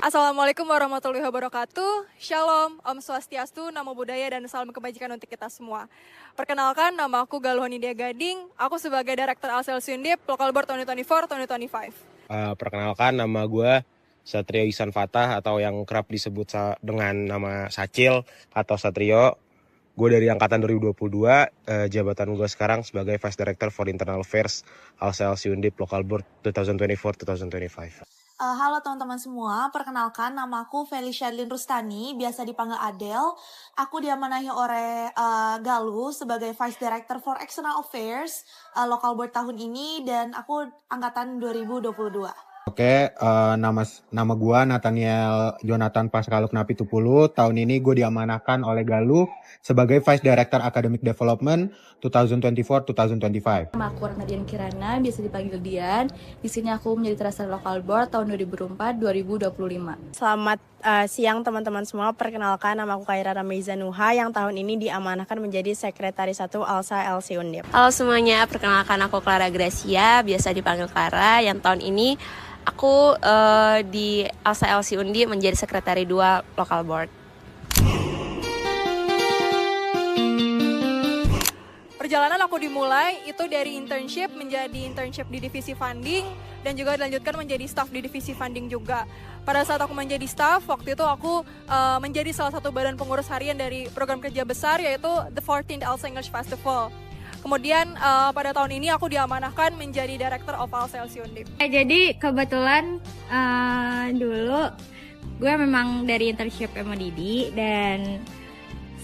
Assalamualaikum warahmatullahi wabarakatuh. Shalom, Om Swastiastu, Namo Buddhaya, dan salam kebajikan untuk kita semua. Perkenalkan, nama aku Galuh Nidia Gading. Aku sebagai Direktur ALSA Undip, Local Board 2024-2025. Perkenalkan, nama gue Satrio Ihsan Fatah atau yang kerap disebut dengan nama Sacil atau Satrio. Gue dari angkatan 2022, jabatan gue sekarang sebagai Vice Director for Internal Affairs ALSA Undip, Local Board 2024-2025. Halo teman-teman semua, perkenalkan nama aku Felicia Lin Rustani, biasa dipanggil Adele. Aku diamanahi oleh Galuh sebagai Vice Director for External Affairs Local Board tahun ini, dan aku angkatan 2022. Oke, nama gue Nathaniel Jonathan Pascaluk Napitupulu. Tahun ini gue diamanahkan oleh Galuh sebagai Vice Director Academic Development 2024-2025. Nama aku Nadian Kirana, biasa dipanggil Dian. Di sini aku menjadi Treasurer Local Board tahun 2024-2025. Selamat siang teman-teman semua. Perkenalkan, nama aku Kaira Rameiza Nuha yang tahun ini diamanahkan menjadi Sekretaris 1 ALSA LC Undip. Halo semuanya, perkenalkan aku Clara Gracia, biasa dipanggil Clara, yang tahun ini aku di ALSA LC Undip menjadi Sekretari 2 Local Board. Perjalanan aku dimulai itu dari internship menjadi internship di divisi funding dan juga dilanjutkan menjadi staff di divisi funding juga. Pada saat aku menjadi staff, waktu itu aku menjadi salah satu badan pengurus harian dari program kerja besar yaitu The 14th ALSA English Festival. Kemudian pada tahun ini aku diamanahkan menjadi Director of ALSA LC Undip. Jadi kebetulan dulu gue memang dari internship MODD dan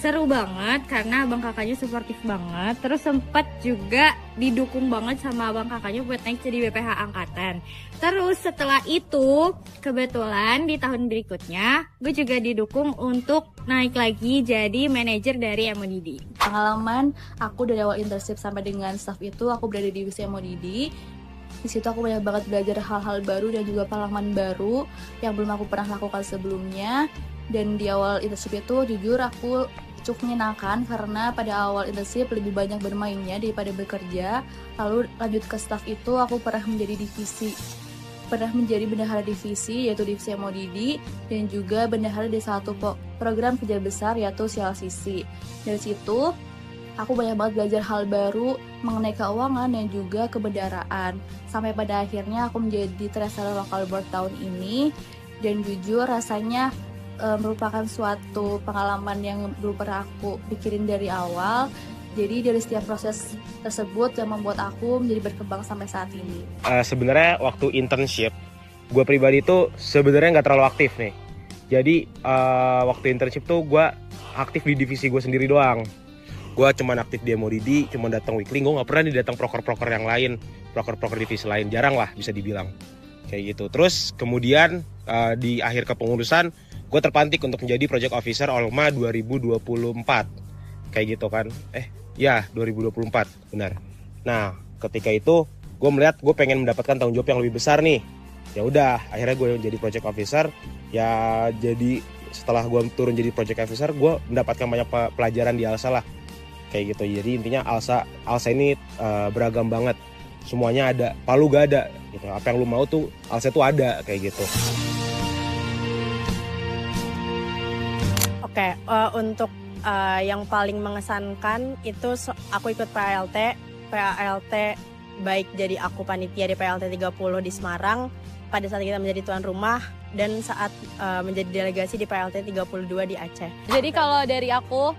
seru banget karena abang kakaknya suportif banget. Terus sempat juga didukung banget sama abang kakaknya buat naik jadi BPH angkatan. Terus setelah itu kebetulan di tahun berikutnya gue juga didukung untuk naik lagi jadi manajer dari MODD. Pengalaman aku dari awal internship sampai dengan staff itu aku berada di divisi MODD. Di situ aku banyak banget belajar hal-hal baru dan juga pengalaman baru yang belum aku pernah lakukan sebelumnya. Dan di awal internship itu jujur aku cukup menyenangkan karena pada awal internship lebih banyak bermainnya daripada bekerja. Lalu lanjut ke staff itu aku pernah menjadi bendahara divisi yaitu divisi MODD dan juga bendahara di satu program kerja besar yaitu CLCC. Dari situ aku banyak banget belajar hal baru mengenai keuangan dan juga kebendaraan. Sampai pada akhirnya aku menjadi Treasurer Local Board tahun ini dan jujur rasanya merupakan suatu pengalaman yang belum pernah aku pikirin dari awal. Jadi dari setiap proses tersebut yang membuat aku menjadi berkembang sampai saat ini. Sebenarnya waktu internship, gue pribadi tuh sebenarnya nggak terlalu aktif nih. Jadi waktu internship tuh gue aktif di divisi gue sendiri doang. Gue cuman aktif di MODD, cuman datang weekly. Gue nggak pernah datang proker-proker yang lain, proker-proker divisi lain, jarang lah bisa dibilang kayak gitu. Terus kemudian di akhir kepengurusan gue terpantik untuk menjadi Project Officer OLMA 2024 kayak gitu kan. 2024 benar. Nah ketika itu gue melihat gue pengen mendapatkan tanggung jawab yang lebih besar nih. Ya udah akhirnya gue jadi Project Officer. Ya jadi setelah gue turun jadi Project Officer gue mendapatkan banyak pelajaran di ALSA lah kayak gitu. Jadi intinya ALSA ini beragam banget, semuanya ada, Palu gak ada gitu. gitu. Apa yang lu mau tuh Alsa tuh ada kayak gitu. Oke, untuk yang paling mengesankan itu aku ikut PALT baik jadi aku panitia di PALT 30 di Semarang pada saat kita menjadi tuan rumah dan saat menjadi delegasi di PALT 32 di Aceh. Jadi kalau dari aku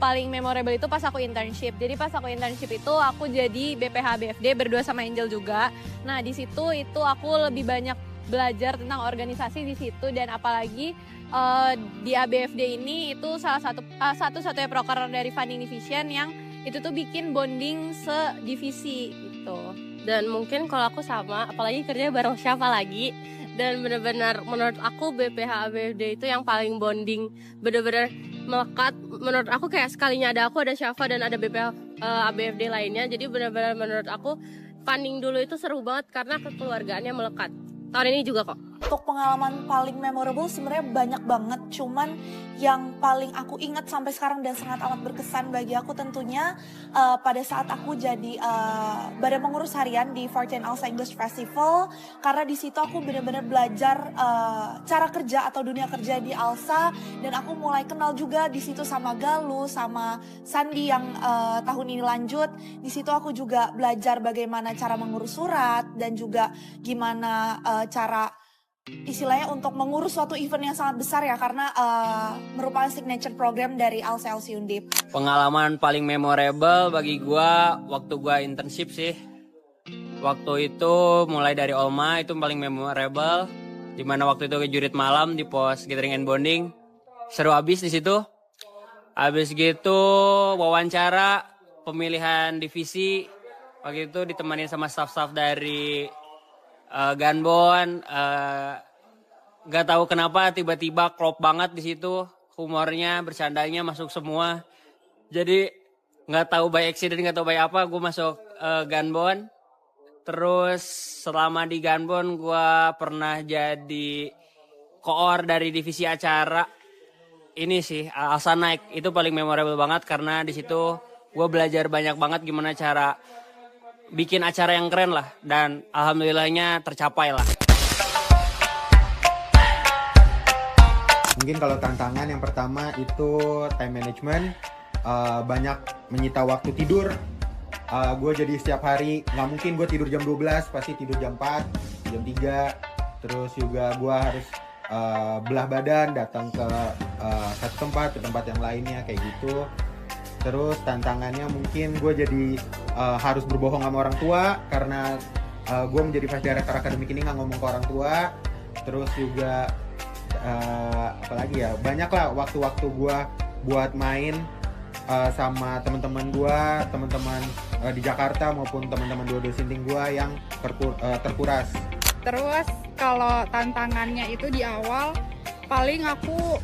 paling memorable itu pas aku internship. Jadi pas aku internship itu aku jadi BPH BFD berdua sama Angel juga. Nah di situ itu aku lebih banyak belajar tentang organisasi di situ dan apalagi di ABFD ini itu salah satu-satunya proker dari funding division yang itu tuh bikin bonding sedivisi gitu. Dan mungkin kalau aku sama, apalagi kerja bareng Syafa lagi, dan benar-benar menurut aku BPH ABFD itu yang paling bonding, benar-benar melekat. Menurut aku kayak sekalinya ada aku, ada Syafa dan ada BPH ABFD lainnya, jadi benar-benar menurut aku funding dulu itu seru banget karena kekeluargaannya melekat. Tahun ini juga kok. Untuk pengalaman paling memorable sebenarnya banyak banget, cuman yang paling aku ingat sampai sekarang dan sangat amat berkesan bagi aku tentunya pada saat aku jadi badan pengurus harian di 14 Alsa English Festival, karena di situ aku benar-benar belajar cara kerja atau dunia kerja di Alsa dan aku mulai kenal juga di situ sama Galuh, sama Sandi yang tahun ini lanjut. Di situ aku juga belajar bagaimana cara mengurus surat dan juga gimana cara istilahnya untuk mengurus suatu event yang sangat besar ya, karena merupakan signature program dari Alsa LC Undip. Pengalaman paling memorable bagi gua waktu gua internship sih. Waktu itu mulai dari Olma itu paling memorable, dimana waktu itu ke jurit malam di pos gathering and bonding, seru abis di situ. Abis gitu wawancara pemilihan divisi, waktu itu ditemani sama staff-staff dari Ganbon. Gak tahu kenapa tiba-tiba klop banget di situ, humornya, bercandanya masuk semua. Jadi nggak tahu by accident, nggak tahu by apa, gue masuk Ganbon. Terus selama di Ganbon gue pernah jadi koor dari divisi acara. Ini sih Alsa Naik, itu paling memorable banget karena di situ gue belajar banyak banget gimana cara bikin acara yang keren lah, dan alhamdulillahnya tercapai lah. Mungkin kalau tantangan yang pertama itu time management, banyak menyita waktu tidur. Gue jadi setiap hari nggak mungkin gue tidur jam 12, pasti tidur jam 4, jam 3. Terus juga gue harus belah badan, datang ke satu tempat ke tempat yang lainnya kayak gitu. Terus tantangannya mungkin gue jadi harus berbohong sama orang tua karena gue menjadi vice director akademik ini nggak ngomong ke orang tua. Terus juga apalagi ya, banyak lah waktu-waktu gue buat main sama teman-teman gue, teman-teman di Jakarta maupun teman-teman dua dosenting gue yang terkuras. Terus kalau tantangannya itu di awal paling aku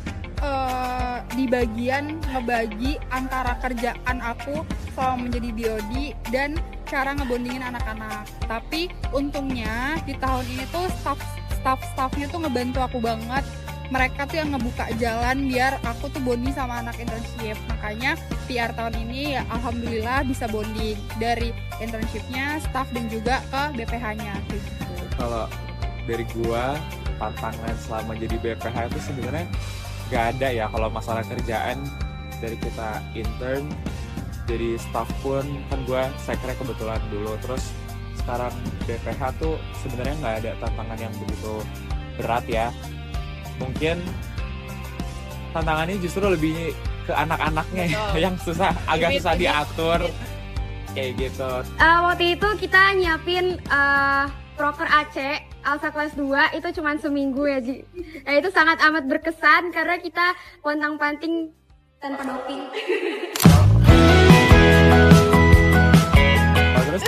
di bagian ngebagi antara kerjaan aku selama menjadi BOD dan cara ngebondingin anak-anak. Tapi untungnya di tahun ini tuh staff-staffnya tuh ngebantu aku banget. Mereka tuh yang ngebuka jalan biar aku tuh bonding sama anak internship. Makanya PR tahun ini ya alhamdulillah bisa bonding dari internshipnya, staff dan juga ke BPH-nya kayak gitu. Kalau dari gua tantangan selama jadi BPH itu sebenarnya gak ada ya. Kalau masalah kerjaan dari kita intern jadi staff pun kan gue sekre kebetulan dulu, terus sekarang BPH tuh sebenarnya nggak ada tantangan yang begitu berat ya. Mungkin tantangannya justru lebih ke anak-anaknya yang agak susah diatur kayak gitu. Waktu itu kita nyiapin proker Aceh Alsa kelas 2 itu cuma seminggu ya Ji. Nah, itu sangat amat berkesan karena kita pontang-panting tanpa doping. Terus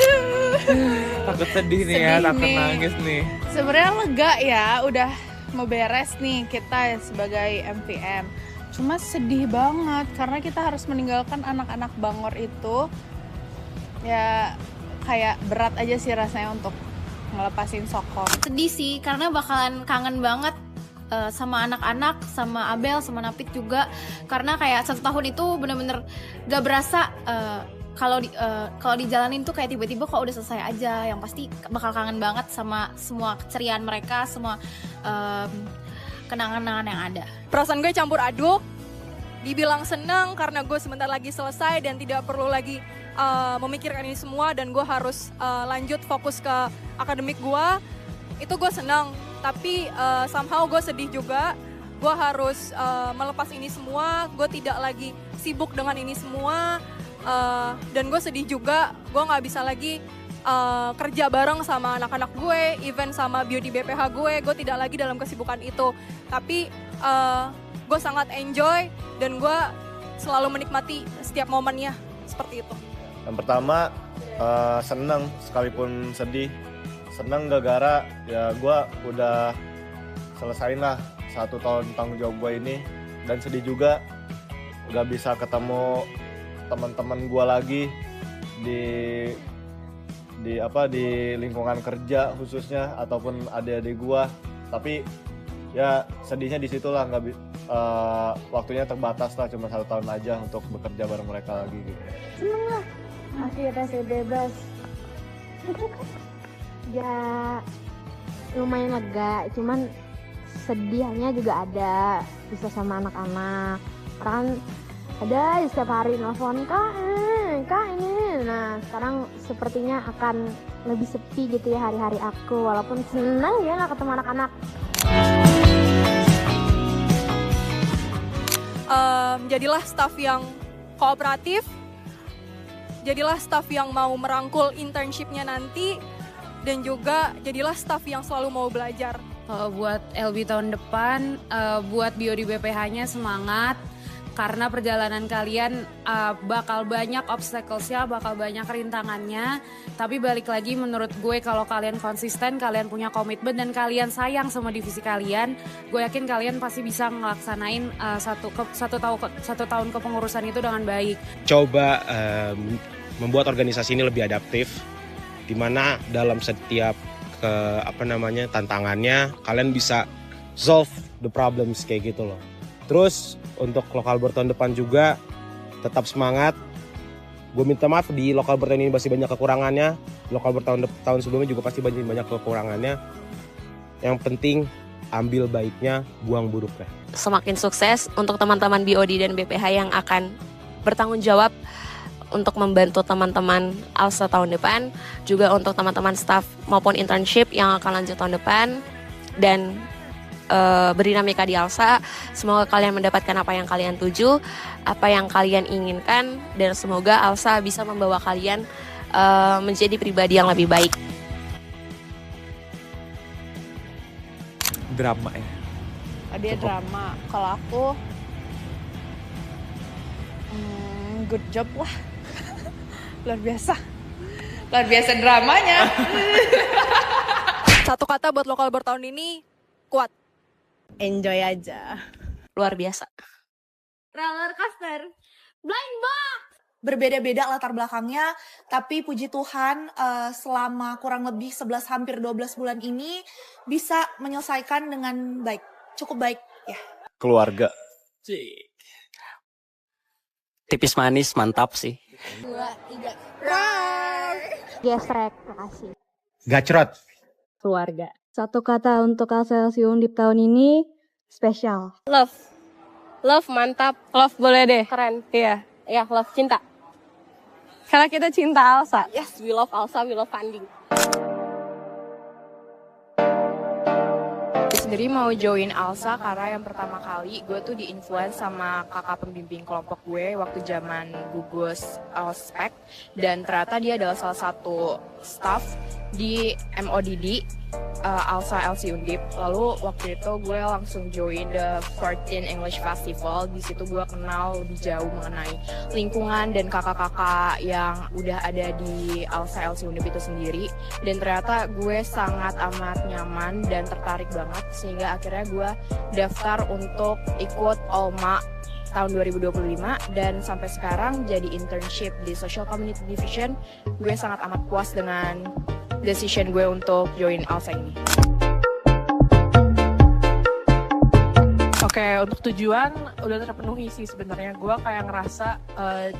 takut sedih nih ya, takut nangis nih. Sebenarnya lega ya, udah mau beres nih kita sebagai MVM. Cuma sedih banget karena kita harus meninggalkan anak-anak Bangor itu. Ya kayak berat aja sih rasanya untuk ngelepasin Sokong. Sedih sih karena bakalan kangen banget sama anak-anak, sama Abel, sama Napit juga. Karena kayak 1 tahun itu bener-bener gak berasa kalau dijalanin tuh kayak tiba-tiba kok udah selesai aja, yang pasti bakal kangen banget sama semua keceriaan mereka, semua kenangan-kenangan yang ada. Perasaan gue campur aduk, dibilang senang karena gue sebentar lagi selesai dan tidak perlu lagi memikirkan ini semua dan gue harus lanjut fokus ke akademik gue. Itu gue senang, tapi somehow gue sedih juga. Gue harus melepas ini semua, gue tidak lagi sibuk dengan ini semua. Dan gue sedih juga, gue nggak bisa lagi kerja bareng sama anak-anak gue, even sama Biodi BPH gue tidak lagi dalam kesibukan itu. Tapi gue sangat enjoy dan gue selalu menikmati setiap momennya seperti itu. Yang pertama seneng sekalipun sedih. Seneng gara-gara ya gue udah selesain lah 1 tahun tanggung jawab gue ini, dan sedih juga gak bisa ketemu teman-teman gue lagi di lingkungan kerja khususnya ataupun adik-adik gue. Tapi ya sedihnya di situ lah, waktunya terbatas lah, cuma 1 tahun aja untuk bekerja bareng mereka lagi gitu. Seneng lah, akhirnya saya bebas. Ya lumayan lega, cuman sedihnya juga ada, bisa sama anak-anak. Kan ada setiap hari nelfon kak ini. Nah sekarang sepertinya akan lebih sepi gitu ya hari-hari aku, walaupun senang ya nggak ketemu anak-anak. Jadilah staff yang kooperatif, jadilah staff yang mau merangkul internshipnya nanti, dan juga jadilah staff yang selalu mau belajar. Buat LB tahun depan, buat Biodi BPH-nya semangat. Karena perjalanan kalian bakal banyak obstacles-nya, bakal banyak rintangannya. Tapi balik lagi menurut gue kalau kalian konsisten, kalian punya komitmen dan kalian sayang sama divisi kalian, gue yakin kalian pasti bisa ngelaksanain satu tahun kepengurusan itu dengan baik. Coba membuat organisasi ini lebih adaptif, di mana dalam setiap tantangannya kalian bisa solve the problems kayak gitu loh. Terus untuk lokal board tahun depan juga tetap semangat. Gue minta maaf di lokal board tahun ini masih banyak kekurangannya. Lokal board tahun sebelumnya juga pasti banyak kekurangannya. Yang penting ambil baiknya, buang buruknya. Semakin sukses untuk teman-teman BOD dan BPH yang akan bertanggung jawab untuk membantu teman-teman ALSA tahun depan, juga untuk teman-teman staff maupun internship yang akan lanjut tahun depan, dan berdinamika di ALSA. Semoga kalian mendapatkan apa yang kalian tuju, apa yang kalian inginkan, dan semoga ALSA bisa membawa kalian menjadi pribadi yang lebih baik. Drama ya? Dia drama. Kalau aku good job lah. Luar biasa dramanya. Satu kata buat lokal board tahun ini, kuat. Enjoy aja. Luar biasa. Roller coaster. Blind box. Berbeda-beda latar belakangnya, tapi puji Tuhan selama kurang lebih 11 hampir 12 bulan ini bisa menyelesaikan dengan baik. Cukup baik ya. Keluarga. Tipis manis, mantap sih. 2, 3. Roar. Gesrek, makasih. Gacrot. Keluarga. Satu kata untuk ALSA Undip tahun ini, spesial. Love. Love mantap. Love boleh deh. Keren. Iya. Ya, love cinta. Karena kita cinta ALSA. Yes, we love ALSA, we love funding. Sendiri mau join ALSA karena yang pertama kali gue tuh di-influence sama kakak pembimbing kelompok gue waktu zaman gugus ospek, dan ternyata dia adalah salah satu staff di MODD ALSA LC Undip. Lalu waktu itu gue langsung join the 14 English Festival. Di situ gue kenal lebih jauh mengenai lingkungan dan kakak-kakak yang udah ada di ALSA LC Undip itu sendiri, dan ternyata gue sangat amat nyaman dan tertarik banget, sehingga akhirnya gue daftar untuk ikut OLMA tahun 2025, dan sampai sekarang jadi internship di Social Community Division. Gue sangat amat puas dengan decision gue untuk join ALSA ini. Oke, untuk tujuan udah terpenuhi sih sebenarnya. Gue kayak ngerasa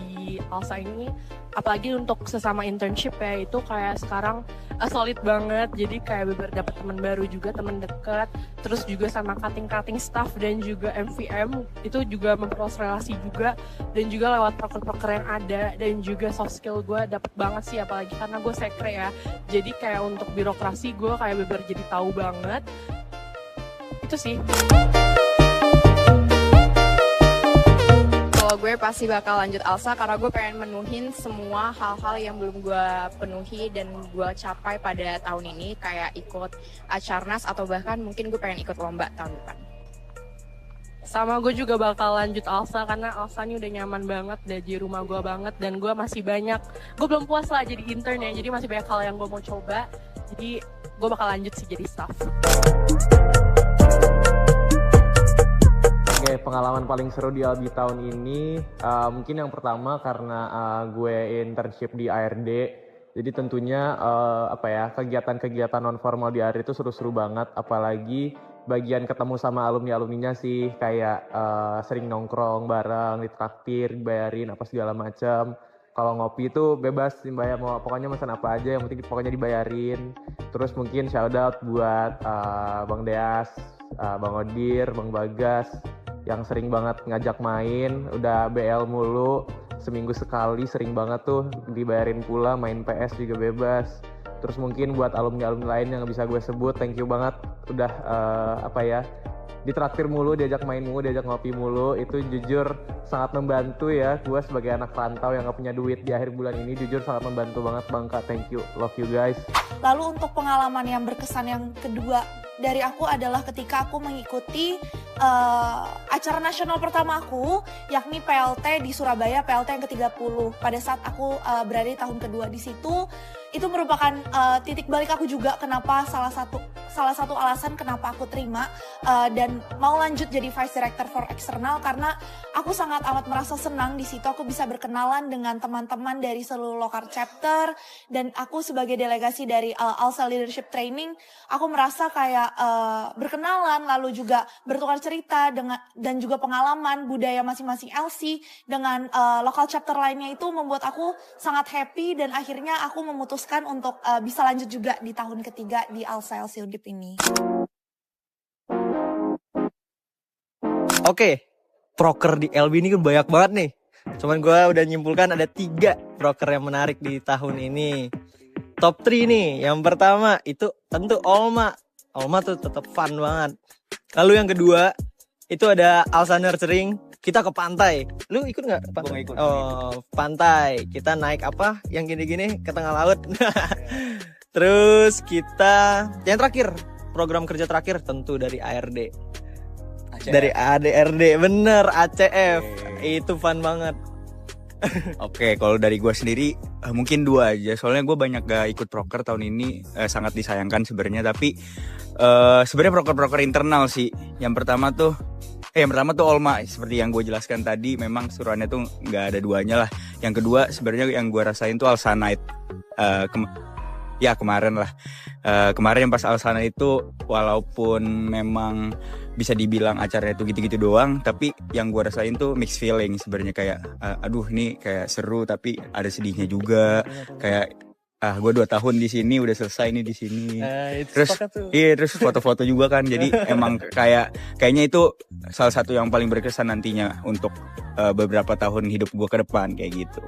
di ALSA ini apalagi untuk sesama internship ya, itu kayak sekarang solid banget. Jadi kayak bener dapet teman baru juga, teman dekat, terus juga sama cutting staff dan juga MVM itu juga memperluas relasi juga, dan juga lewat proker-proker yang ada, dan juga soft skill gue dapet banget sih, apalagi karena gue sekre ya. Jadi kayak untuk birokrasi gue kayak bener jadi tahu banget. Itu sih. Kalau gue pasti bakal lanjut ALSA karena gue pengen menuhin semua hal-hal yang belum gue penuhi dan gue capai pada tahun ini, kayak ikut Acarnas atau bahkan mungkin gue pengen ikut lomba tahun depan. Sama gue juga bakal lanjut ALSA karena ALSA ini udah nyaman banget, udah di rumah gue banget, dan gue masih banyak, gue belum puas lah jadi intern ya, jadi masih banyak hal yang gue mau coba, jadi gue bakal lanjut sih jadi staff. Oke, pengalaman paling seru di Albi tahun ini mungkin yang pertama karena gue internship di ARD, jadi tentunya kegiatan-kegiatan non formal di ARD itu seru-seru banget, apalagi bagian ketemu sama alumni-alumninya sih, kayak sering nongkrong bareng, ditraktir, dibayarin apa segala macam. Kalau ngopi itu bebas sih bayar, mau pokoknya pesan apa aja yang penting pokoknya dibayarin. Terus mungkin shout out buat Bang Deas, Bang Odir, Bang Bagas yang sering banget ngajak main, udah BL mulu, seminggu sekali sering banget tuh dibayarin pula, main PS juga bebas. Terus mungkin buat alumni-alumni lain yang bisa gue sebut, thank you banget udah ditraktir mulu, diajak main mulu, diajak ngopi mulu, itu jujur sangat membantu ya. Gue sebagai anak rantau yang gak punya duit di akhir bulan ini, jujur sangat membantu banget Bang Kak, thank you, love you guys. Lalu untuk pengalaman yang berkesan yang kedua dari aku adalah ketika aku mengikuti acara nasional pertama aku, yakni PLT di Surabaya, PLT yang ke-30. Pada saat aku berada di tahun kedua di situ, itu merupakan titik balik aku juga kenapa salah satu alasan kenapa aku terima dan mau lanjut jadi Vice Director for External, karena aku sangat amat merasa senang di situ aku bisa berkenalan dengan teman-teman dari seluruh lokal chapter, dan aku sebagai delegasi dari ALSA Leadership Training, aku merasa kayak berkenalan, lalu juga bertukar cerita dan juga pengalaman budaya masing-masing LC dengan lokal chapter lainnya, itu membuat aku sangat happy, dan akhirnya aku memutuskan untuk bisa lanjut juga di tahun ketiga di ALSA LC Undip ini. Oke, proker di LB ini kan banyak banget nih. Cuman gue udah nyimpulkan ada 3 proker yang menarik di tahun ini. Top 3 nih, yang pertama itu tentu Olma. Olma tuh tetap fun banget. Lalu yang kedua itu ada ALSA Nurturing. Kita ke pantai. Lu ikut nggak? Gue ikut. Oh, pantai. Kita naik apa? Yang gini-gini ke tengah laut. Terus kita yang terakhir, program kerja terakhir tentu dari ARD. ACF. Dari ADRD, bener, ACF. Itu fun banget. Oke, kalau dari gue sendiri mungkin 2 aja. Soalnya gue banyak gak ikut proker tahun ini, sangat disayangkan sebenarnya. Tapi sebenarnya proker-proker internal sih. Yang pertama tuh Olma, seperti yang gue jelaskan tadi, memang suruhannya tuh nggak ada duanya lah. Yang kedua sebenarnya yang gue rasain tuh ALSA Night. Kemarin lah. Kemarin yang pas ALSA Night itu walaupun memang bisa dibilang acaranya tuh gitu-gitu doang, tapi yang gue rasain tuh mixed feeling sebenarnya, kayak aduh ini kayak seru tapi ada sedihnya juga, kayak gue 2 tahun di sini udah selesai nih di sini. Terus foto-foto juga kan, jadi emang kayaknya itu salah satu yang paling berkesan nantinya untuk beberapa tahun hidup gue ke depan kayak gitu.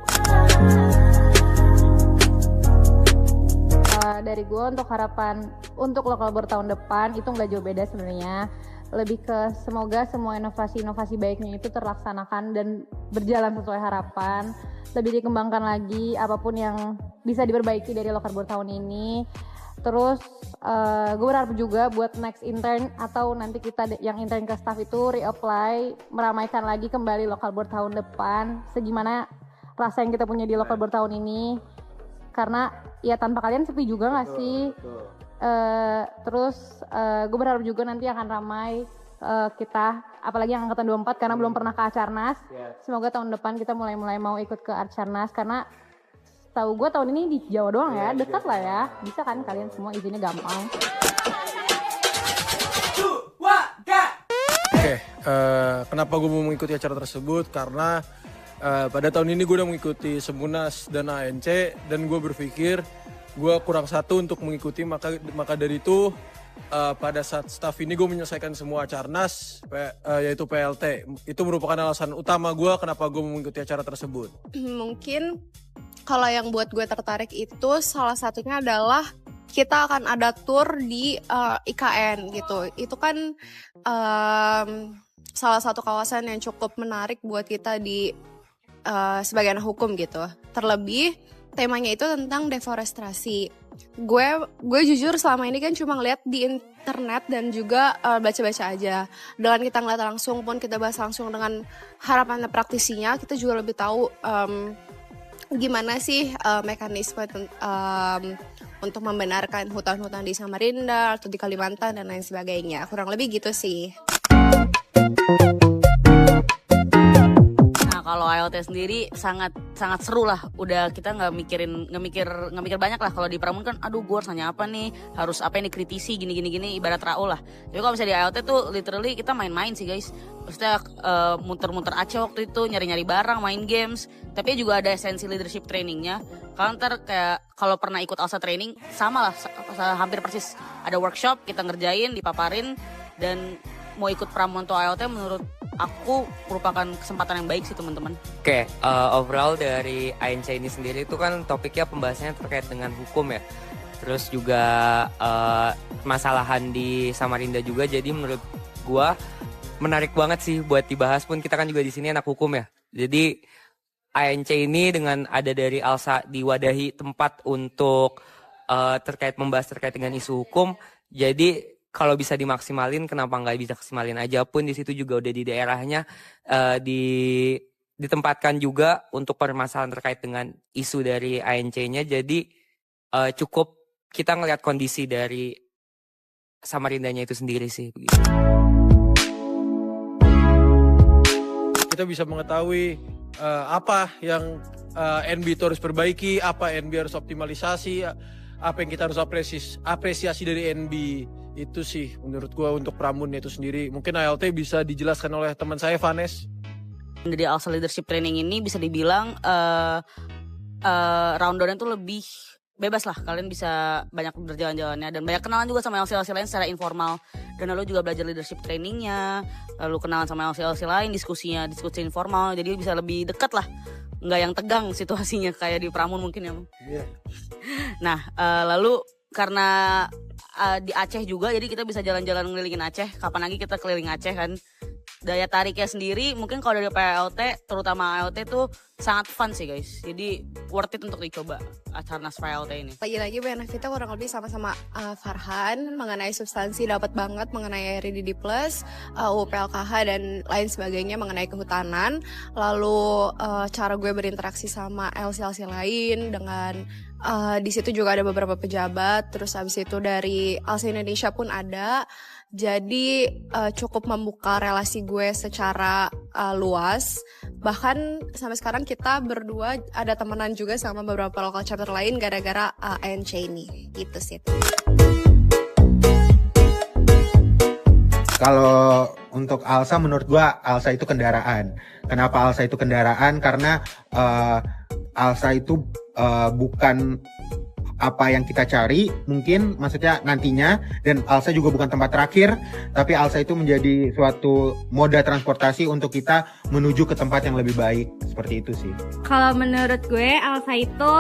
Dari gue untuk harapan untuk lokal tahun depan itu nggak jauh beda sebenarnya. Lebih ke semoga semua inovasi-inovasi baiknya itu terlaksanakan dan berjalan sesuai harapan. Lebih dikembangkan lagi apapun yang bisa diperbaiki dari lokal tahun ini. Terus gue berharap juga buat next intern atau nanti kita yang intern ke staff itu reapply, meramaikan lagi kembali lokal board tahun depan. Segimana rasa yang kita punya di lokal board tahun ini. Karena ya tanpa kalian sepi juga gak sih? Terus gue berharap juga nanti akan ramai kita, apalagi yang angkatan 24 karena belum pernah ke Acarnas. Semoga tahun depan kita mulai mau ikut ke Acarnas, karena tahu gue tahun ini di Jawa doang ya, dekat lah ya. Bisa kan kalian semua, izinnya gampang. Oke, kenapa gue mau mengikuti acara tersebut? Karena Pada tahun ini gue udah mengikuti Semunas dan ANC, dan gue berpikir gue kurang satu untuk mengikuti, maka dari itu pada saat staff ini gue menyelesaikan semua Acarnas, yaitu PLT. Itu merupakan alasan utama gue kenapa gue mengikuti acara tersebut. Mungkin kalau yang buat gue tertarik itu salah satunya adalah kita akan ada tour di IKN gitu. Itu kan salah satu kawasan yang cukup menarik buat kita di sebagai anak hukum gitu. Terlebih temanya itu tentang deforestasi. Gue jujur selama ini kan cuma ngeliat di internet dan juga baca-baca aja. Dengan kita ngeliat langsung pun, kita bahas langsung dengan harapan praktisinya, kita juga lebih tahu gimana sih mekanisme untuk membenarkan hutan-hutan di Samarinda atau di Kalimantan dan lain sebagainya. Kurang lebih gitu sih. Nah, kalau ALT sendiri sangat seru lah. Udah kita nggak mikir banyak lah. Kalau di Pramun kan, aduh gue harus nanya apa nih, harus apa ini kritisi gini ibarat RAO lah. Tapi kalau misalnya di ALT tuh literally kita main-main sih guys. Maksudnya muter-muter Aceh waktu itu, nyari-nyari barang, main games. Tapi juga ada esensi leadership trainingnya. Kalau ntar kayak kalau pernah ikut ALSA training sama lah, hampir persis. Ada workshop, kita ngerjain, dipaparin, dan mau ikut Pramonto ALT menurut aku merupakan kesempatan yang baik sih teman-teman. Oke, overall dari ANC ini sendiri itu kan topiknya pembahasannya terkait dengan hukum ya. Terus juga masalahan di Samarinda juga, jadi menurut gua menarik banget sih buat dibahas, pun kita kan juga di sini anak hukum ya. Jadi ANC ini dengan ada dari ALSA diwadahi tempat untuk membahas terkait dengan isu hukum. Jadi kalau bisa dimaksimalin, kenapa nggak bisa maksimalin aja, pun di situ juga udah di daerahnya ditempatkan juga untuk permasalahan terkait dengan isu dari ANC-nya. Jadi cukup kita ngelihat kondisi dari Samarindanya itu sendiri sih. Begitu. Kita bisa mengetahui apa yang NB itu harus perbaiki, apa NB harus optimalisasi, apa yang kita harus apresiasi dari NB. Itu sih menurut gua untuk Pramun itu sendiri. Mungkin ALT bisa dijelaskan oleh teman saya Vanes. Dari ALSA Leadership Training ini bisa dibilang rundown-nya tuh lebih bebas lah. Kalian bisa banyak berjalan-jalannya dan banyak kenalan juga sama LC-LC lain secara informal. Dan lalu juga belajar leadership trainingnya, lalu kenalan sama LC-LC lain, diskusi informal. Jadi bisa lebih dekat lah, nggak yang tegang situasinya kayak di Pramun mungkin ya. Yeah. Nah lalu karena di Aceh juga, jadi kita bisa jalan-jalan ngelilingin Aceh. Kapan lagi kita keliling Aceh kan. Daya tariknya sendiri mungkin kalau dari PLT, terutama ALT tuh sangat fun sih guys. Jadi worth it untuk dicoba Acarnas PLT ini. Lagi-lagi benefitnya kurang lebih sama-sama Farhan. Mengenai substansi dapat banget mengenai RDD+, UPLKH dan lain sebagainya mengenai kehutanan. Lalu cara gue berinteraksi sama LC-LC lain dengan di situ juga ada beberapa pejabat. Terus habis itu dari ALSA Indonesia pun ada. Jadi cukup membuka relasi gue secara luas. Bahkan sampai sekarang kita berdua ada temenan juga sama beberapa local chapter lain gara-gara ANC ini. Gitu sih. Kalau untuk ALSA, menurut gua ALSA itu kendaraan. Kenapa ALSA itu kendaraan? Karena ALSA itu bukan apa yang kita cari, mungkin maksudnya nantinya, dan ALSA juga bukan tempat terakhir, tapi ALSA itu menjadi suatu moda transportasi untuk kita menuju ke tempat yang lebih baik. Seperti itu sih. Kalau menurut gue ALSA itu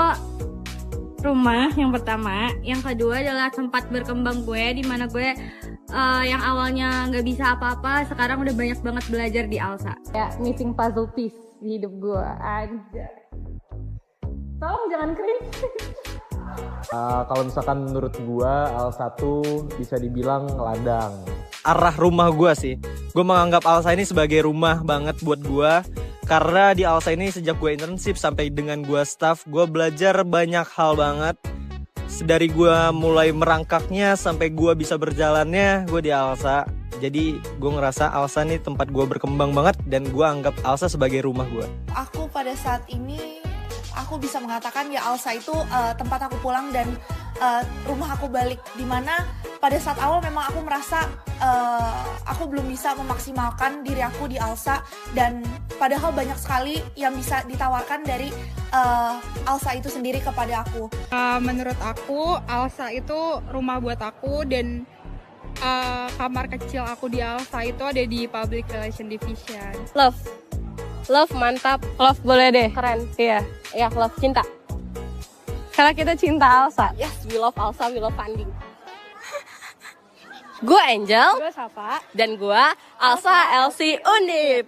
rumah yang pertama, yang kedua adalah tempat berkembang gue, di mana gue yang awalnya nggak bisa apa-apa sekarang udah banyak banget belajar di ALSA. Ya, missing puzzle piece di hidup gue aja. Tolong jangan cringe. Kalau misalkan menurut gua ALSA tuh bisa dibilang ladang. Arah rumah gua sih. Gua menganggap ALSA ini sebagai rumah banget buat gua. Karena di ALSA ini sejak gua internship sampai dengan gua staff, gua belajar banyak hal banget. Dari gua mulai merangkaknya sampai gua bisa berjalannya, gua di ALSA. Jadi gua ngerasa ALSA ini tempat gua berkembang banget dan gua anggap ALSA sebagai rumah gua. Aku pada saat ini aku bisa mengatakan ya ALSA itu tempat aku pulang dan rumah aku balik, dimana pada saat awal memang aku merasa aku belum bisa memaksimalkan diri aku di ALSA, dan padahal banyak sekali yang bisa ditawarkan dari ALSA itu sendiri kepada aku. Menurut aku ALSA itu rumah buat aku, dan kamar kecil aku di ALSA itu ada di Public Relation Division. Love mantap. Love boleh deh. Keren. Iya, love cinta. Karena kita cinta ALSA. Yes, we love ALSA, we love funding. Gue Angel. Gue Safa. Dan gue ALSA LC Undip.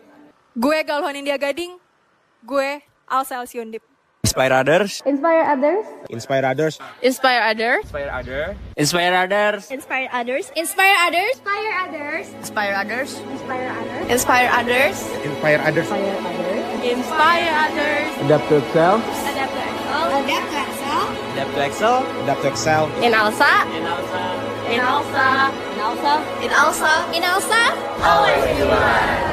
Gue Galuhan India Gading. Gue ALSA LC Undip. Inspire others. Inspire others. Inspire others. Inspire others. Inspire others. Inspire others. Inspire others. Inspire others. Inspire others. Inspire others. Inspire others. Inspire others. Inspire others. Inspire others. Adapt to excel. Adapt to excel. Adapt to excel. Adapt to excel. Adapt to excel. In ALSA. In ALSA. In ALSA. In ALSA. In ALSA. In ALSA. Always you are.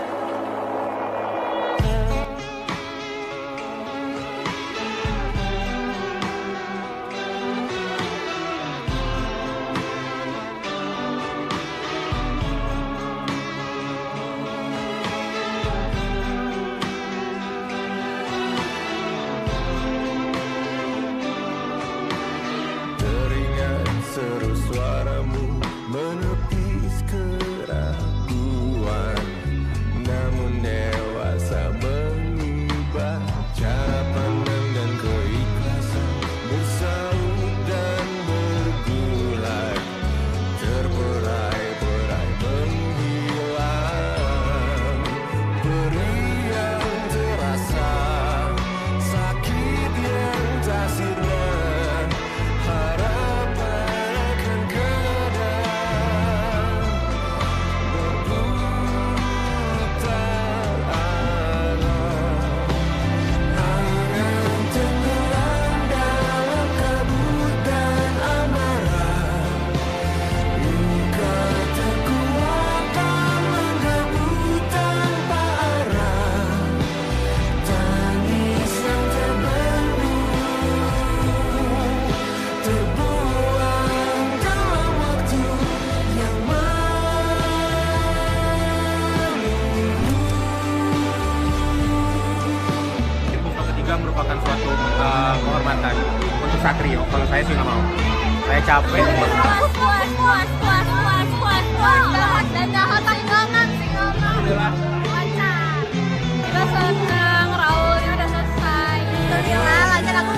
Seru suaramu menepis keraguan, namun dewasa mengubah cara pandang dan keikhlasan, bersaut dan bergulat, terberai-berai menghilang, perih yang terasa, sakit yang tak sirna, merupakan suatu kehormatan untuk Satrio. Kalau saya sih nggak mau. Saya capek. Puas dan dapat tanggangan lancar. Kita senang Raulnya udah selesai. Alhamdulillah, lancar aku